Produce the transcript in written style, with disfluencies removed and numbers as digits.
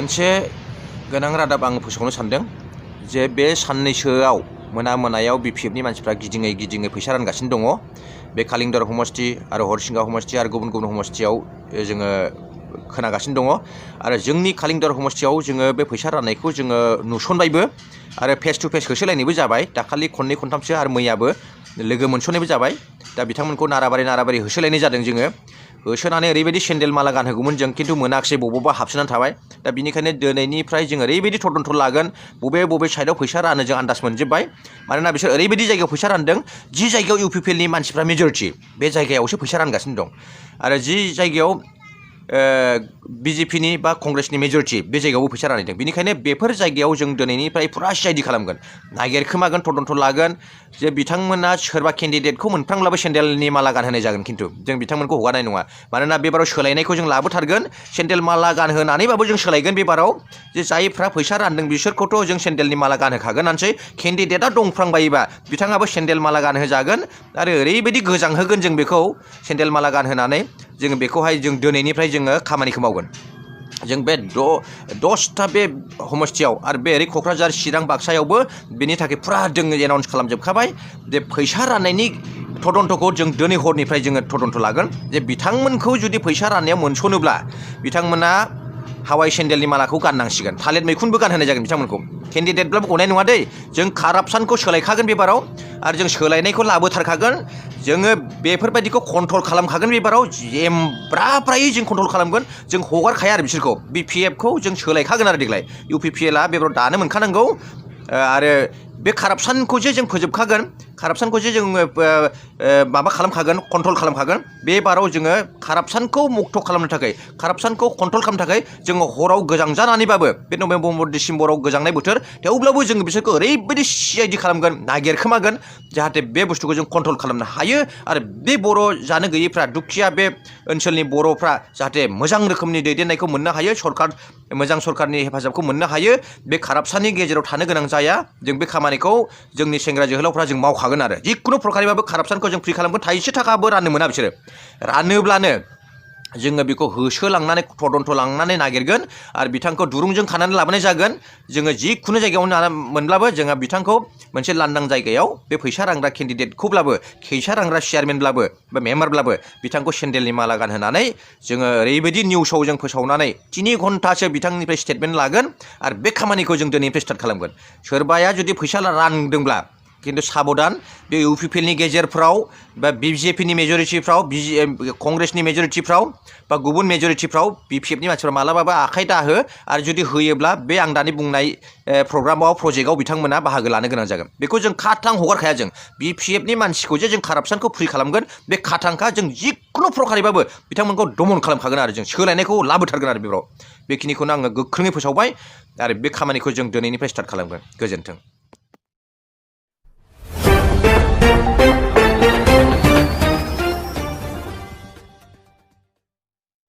मोनसे गोनां रादाब आं फोसावनो सानदों जे बे साननैसोआव मोनायाव बिपिएफनि मानसिफ्रा गिदिङै फैसा रानगासिनो दङ। बे कालिंदर समस्ति आरो हरिसिंगा समस्ति आरो गुबुन समस्तियाव जोङो खोनागासिनो दङ आरो जोंनि कालिंदर समस्तियाव जोङो बे फैसा राननायखौ जोङो नुसनबायबो आरो फेस टु फेस होसोलायनायबो जाबाय। दाखालि खननै खनथामसो आरो मैयाबो लोगो मोनस'नायबो जाबाय। दा बिथांमोनखौ नाराबारि होसोलायनाय जादों। जोङो होसोनानै ओरैबायदि सेन्देल माला गानहोगौमोन जों, खिन्थु मोनाखिसै, बबावबा हाबसोनानै थाबाय। दा बिनिखायनो दिनैनिफ्राय जों ओरैबायदि तदन्त लागोन, बबे साइडआव फैसा रानो जों आन्दाज मोनजोब्बाय। मानोना बिसोर ओरैबायदि जायगायाव फैसा रानदों, जि जायगायाव इउपिपिएलनि मानसिफ्रा मेजरिटि, बे जायगायावसो फैसा रानगासिनो दं। आरो जि जायगायाव बिजेपिनि बा कंग्रेसनि मेजरिटि, बे जायगायावबो फैसा रानदों। बेनिखायनो बेफोर जायगायाव जों दिनैनिफ्राय फुरा सिआइडि खालामगोन, नागिरखोमागोन, तदन्त लागोन जे बिथांमोना सोरबा केन्डिडेटखौ मोनफ्रांब्लाबो सेन्देलनि माला गानहोनाय जागोन। खिन्थु जों बिथांमोनखौ हगारनाय नङा। मानोना बेबाराव सोलायनायखौ जों लाबोथारगोन। सेन्देल माला गानहोनानैबाबो जों सोलायगोन। बेबाराव जे जायफ्रा फैसा रानदों बिसोरखौथ' जों सेन्देलनि माला गानहोखागोनानोसै। केन्डिडेटआ दंफ्रांबायोबा बिथाङाबो सेन्देल माला गानहोजागोन आरो ओरैबायदि गोजांहोगोन जों बेखौ सेन्देल माला गानहोनानै जोङो बेखौहाय जों दिनैनिफ्राय जोङो खामानिखौ मावगोन। जों बे 10टा बे समस्तियाव आरो बे ओरै क'क्राझार चिरां बाक्सायावबो बेनि थाखाय फुरा जोङो एनाउन्स खालामजोबखाबाय जे फैसा राननायनि तदन्तखौ जों दिनै हरनिफ्राय जोङो तदन्त लागोन। जे बिथांमोनखौ जुदि फैसा राननायाव मोनस'नोब्ला बिथांमोना हावाइ सेन्देलनि मालाखौ गाननांसिगोन, थालिर मैखुनबो गानहोनाय जागोन बिथांमोनखौ। केन्डिडेटब्लाबो गनाय नङा दै। जों कारापसनखौ सोलायखागोन बेबाराव आरो जों सोलायनायखौ लाबोथारखागोन। जोङो बेफोरबायदिखौ कन्ट्रल खालामखागोन। बेबाराव ब्रायै जों कन्ट्रल खालामगोन। जों हगारखाया आरो बिसोरखौ, बिपिएफखौ जों सोलायखागोन आरो देग्लाय। इउपिपिएलआ बेबाराव दानो मोनखानांगौ आरो बे कारापसनखौ जे जों फोजोबखागोन, कारापसनखौ जे जों माबा खालामखागोन, कन्ट्रल खालामखागोन। बे बाराव जोङो कारापसनखौ मुक्त खालामनो थाखाय, कारापसनखौ कन्ट्रल खालामनो थाखाय जोङो हराव गोजांजानानैबाबो, बे नभेम्बर डिसेम्बराव गोजांनाय बोथोर, थेवब्लाबो जोङो बिसोरखौ ओरैबायदि सिआइडि खालामगोन, नागिरखोमागोन, जाहाथे बे बुस्थुखौ जों कन्ट्रल खालामनो हायो आरो बे बर' जानो गैयैफ्रा, दुखिया बे ओनसोलनि बर'फ्रा जाहाथे मोजां रोखोमनि दैदेननायखौ मोननो हायो, मोजां सरकारनि हेफाजाबखौ मोननो हायो, बे कारापसननि गेजेराव थानो गोनां जाया। जों बे खामानिखौ जोंनि सेंग्रा जोहोलावफ्रा जों मावखागोन आरो जिखुनु प्रकारनिबाबो कारापसनखौ जों फ्रि खालामगोन। थाइसे थाखाबो राननो मोना बिसोरो। रानोब्लानो जोङो बेखौ होसोलांनानै तदन्त लांनानै नागिरगोन आरो बिथांखौ दुरुंजों खानानै लाबोनाय जागोन। जोङो जिखुनु जायगायाव मोनब्लाबो जोङो बिथांखौ मोनसे लांदां जायगायाव बे फैसा रानग्रा केन्डिडेटखौब्लाबो, फैसा रानग्रा चेयारमेनब्लाबो बा मेम्बारब्लाबो बिथांखौ सेन्देलनि माला गानहोनानै जोङो ओरैबायदि निउसाव जों फोसावनानै 3 घन्टासो बिथांनिफ्राय स्टेटमेन्ट लागोन आरो बे खामानिखौ जों दिनैनिफ्राय स्टार्ट खालामगोन। सोरबाया जुदि फैसा रानदोंब्ला खिन्थु साबधान, बे इउपिपिएलनि गेजेरफ्राव बा बिजेपिनि मेजरिटिफ्राव, कंग्रेसनि मेजरिटिफ्राव बा गुबुन मेजरिटिफ्राव बिपिएफनि मानसिफ्रा मालाबाबो आखाइ दाहो आरो जुदि होयोब्ला बे आं दानि बुंनाय प्रजेक्टआव बिथांमोना बाहागो लानो गोनां जागोन। बेखौ जों खाथां हगारखाया। जों बिपिएफनि मानसिखौ जे जों कारापसनखौ फ्रि खालामगोन, बे खाथांखा। जों जिखुनु प्रकारैबाबो बिथांमोनखौ दमन खालामखागोन आरो जों सोलायनायखौ लाबोथारगोन आरो बेफोराव। बेखिनिखौनो आङो गोख्रोङै फोसावबाय आरो बे खामानिखौ जों दिनैनिफ्राय स्टार्ट खालामगोन। गोजोन्थों।